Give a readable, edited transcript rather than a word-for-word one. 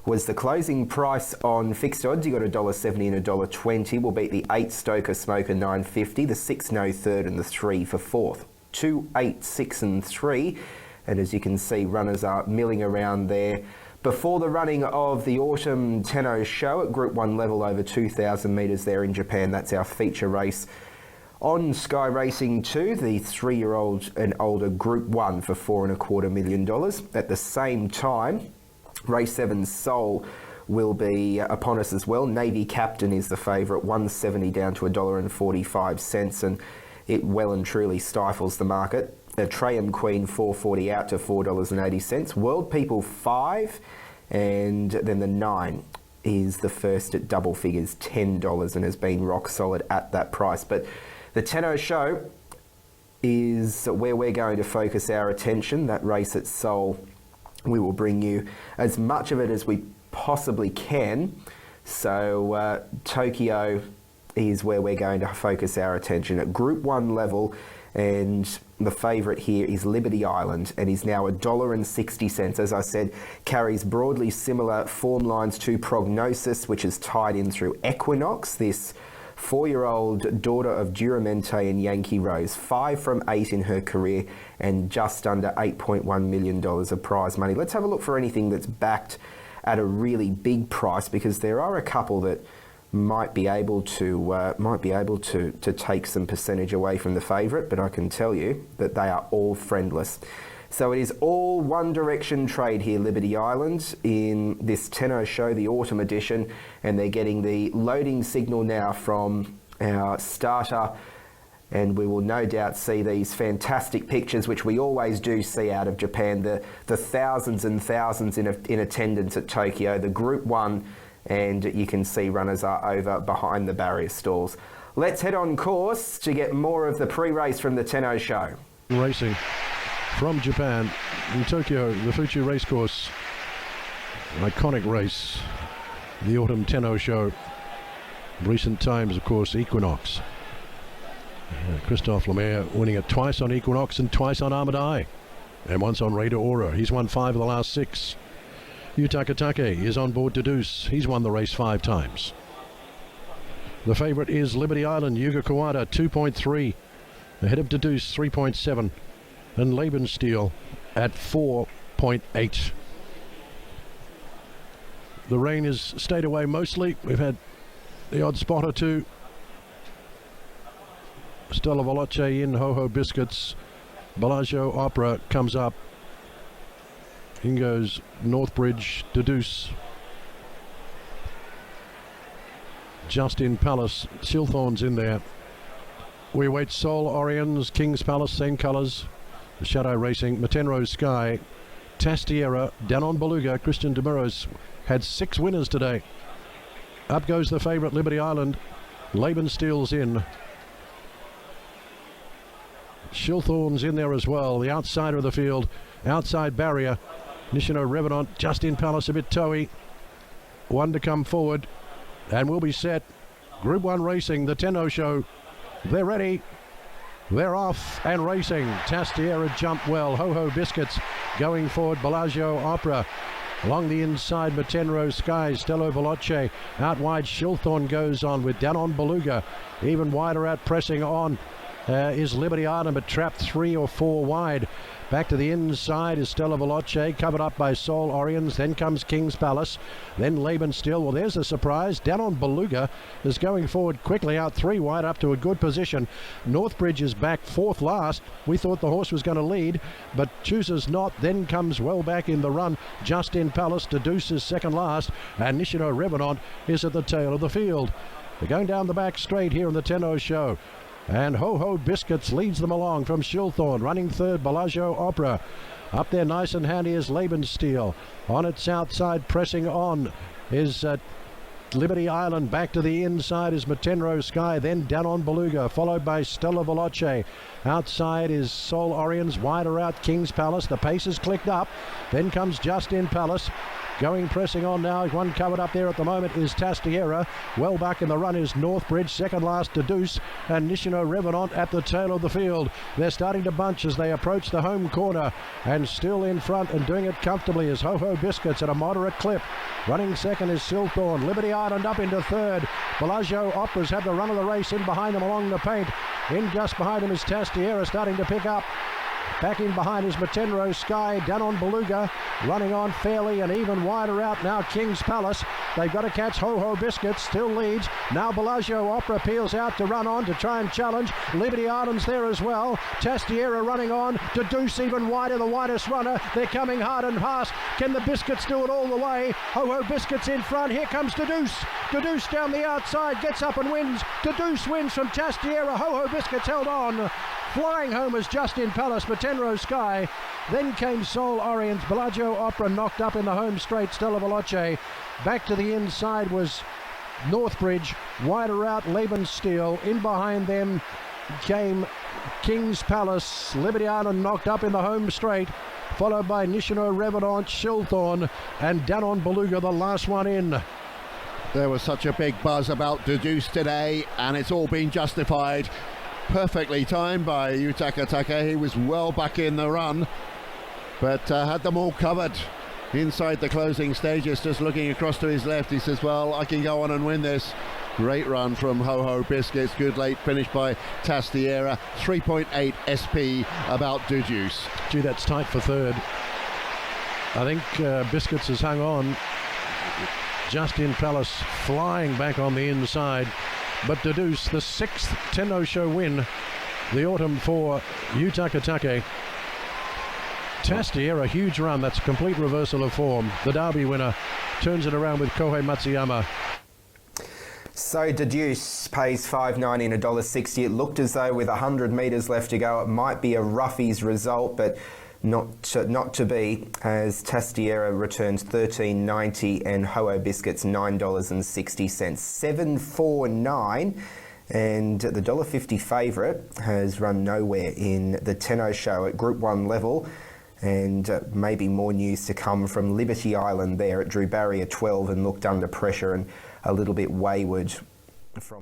was the closing price on fixed odds. You got $1.70 and $1.20. Will beat the 8 Stoker Smoker $9.50, the 6 No Third and the 3 for 4th. 2, 8, 6 and 3. And as you can see, runners are milling around there. Before the running of the autumn Tenno show at Group 1 level over 2,000 metres there in Japan, that's our feature race. On Sky Racing 2, the 3-year-old and older Group 1 for $4.25 million. At the same time, Race 7 Soul will be upon us as well. Navy Captain is the favourite, $1.70 down to $1.45, and it well and truly stifles the market. A Traham Queen $4.40 out to $4.80. World People 5, and then the 9 is the first at double figures, $10, and has been rock solid at that price. But the Tenno show is where we're going to focus our attention. That race at Seoul, we will bring you as much of it as we possibly can. So Tokyo is where we're going to focus our attention at Group 1 level, and the favourite here is Liberty Island, and is now $1.60. As I said, carries broadly similar form lines to Prognosis, which is tied in through Equinox, this 4-year-old daughter of Duramente and Yankee Rose. 5 from 8 in her career and just under $8.1 million of prize money. Let's have a look for anything that's backed at a really big price, because there are a couple that might be able to take some percentage away from the favourite, but I can tell you that they are all friendless. So it is all one direction trade here, Liberty Island, in this Tenno show, the autumn edition, and they're getting the loading signal now from our starter, and we will no doubt see these fantastic pictures, which we always do see out of Japan, the thousands and thousands in attendance at Tokyo, the Group 1, and you can see runners are over behind the barrier stalls. Let's head on course to get more of the pre-race from the Tenno show. Racing from Japan in Tokyo, the Fuchhu racecourse. An iconic race, the autumn Tenno show. Recent times, of course, Equinox. Christophe Lemaire winning it twice on Equinox and twice on Armadai, and once on Raider Aura. He's won 5 of the last 6. Yutaka Take is on board to Deuce. He's won the race 5 times. The favourite is Liberty Island, Yuga Kawada, 2.3. Ahead of Deuce, 3.7. And Lebensteel at 4.8. The rain has stayed away mostly. We've had the odd spot or two. Stella Veloce in, Ho Ho Biscuits. Bellagio Opera comes up. In goes Northbridge, Deuce. Justin Palace, Silthorn's in there. We await Seoul Orions, King's Palace, same colours. Shadow Racing, Matenro Sky, Tastiera, Danon Beluga. Christian Demiros had 6 winners today. Up goes the favourite, Liberty Island. Lebensteel's in. Shilthorn's in there as well, the outsider of the field, outside barrier. Nishino Revenant, Justin Palace a bit toey. 1 to come forward, and we'll be set. Group 1 racing, the Tenno show. They're ready. They're off and racing. Tastiera jumped well. Ho Ho Biscuits going forward. Bellagio Opera. Along the inside, Matenro Sky, Stello Veloce. Out wide, Shilthorn goes on with Danon Beluga. Even wider out, pressing on is Liberty Island, but trapped 3 or 4 wide. Back to the inside is Stella Veloce, covered up by Seoul Orions. Then comes King's Palace. Then Lebensteel. Well, there's a surprise. Danon Beluga is going forward quickly, out 3 wide, up to a good position. Northbridge is back 4th last. We thought the horse was going to lead, but chooses not. Then comes well back in the run. Justin Palace to Deuce's 2nd last, and Nishino Revenant is at the tail of the field. They're going down the back straight here in the Tenno show. And Ho Ho Biscuits leads them along from Shilthorn. Running 3rd, Bellagio Opera. Up there nice and handy is Lebensteel. On its outside, pressing on, is Liberty Island. Back to the inside is Matenro Sky. Then Danon Beluga, followed by Stella Veloce. Outside is Seoul Orions. Wider out, King's Palace. The pace is clicked up. Then comes Justin Palace. Going pressing on now. One covered up there at the moment is Tastiera. Well back in the run is Northbridge. Second last to Deuce and Nishino Revenant at the tail of the field. They're starting to bunch as they approach the home corner, and still in front and doing it comfortably is Ho Ho Biscuits at a moderate clip. Running second is Silthorn. Liberty Island up into third. Bellagio Opera's had the run of the race in behind them along the paint. In just behind him is Tastiera starting to pick up. Back in behind is Matenro Sky, down on Beluga, running on fairly and even wider out now King's Palace. They've got to catch Ho Ho Biscuits, still leads. Now Bellagio Opera peels out to run on to try and challenge. Liberty Island's there as well. Tastiera running on to Deuce even wider, the widest runner. They're coming hard and fast. Can the Biscuits do it all the way? Ho Ho Biscuits in front. Here comes Deuce. Deuce down the outside, gets up and wins. Deuce wins from Tastiera. Ho Ho Biscuits held on. Flying home was Justin Palace, Matenro Sky. Then came Soul Orient. Bellagio Opera knocked up in the home straight. Stella Veloce. Back to the inside was Northbridge. Wider out, Laban Steele. In behind them came King's Palace. Liberty Island knocked up in the home straight, followed by Nishino Revenant, Shilthorn, and Danon Beluga, the last one in. There was such a big buzz about Deuce today, and it's all been justified. Perfectly timed by Yutaka Take. He was well back in the run, but had them all covered inside the closing stages. Just looking across to his left, he says, well, I can go on and win this. Great run from Ho Ho Biscuits. Good late finish by Tastiera. 3.8 SP about Deuce. Gee, that's tight for third. I think Biscuits has hung on. Justin Palace flying back on the inside. But Deuce, the sixth Tenno Show win, the autumn for Yutaka Take. Tastiera, huge run. That's a complete reversal of form. The Derby winner turns it around with Kohei Matsuyama. So Deuce pays $5.90 and $1.60. It looked as though with 100 metres left to go, it might be a roughies result, but not to be, as Tastiera returns $13.90 and Ho Ho Biscuits $9.60. 7.49, and the $1.50 favourite has run nowhere in the Tenno Show at Group 1 level, and maybe more news to come from Liberty Island there. It drew barrier 12 and looked under pressure and a little bit wayward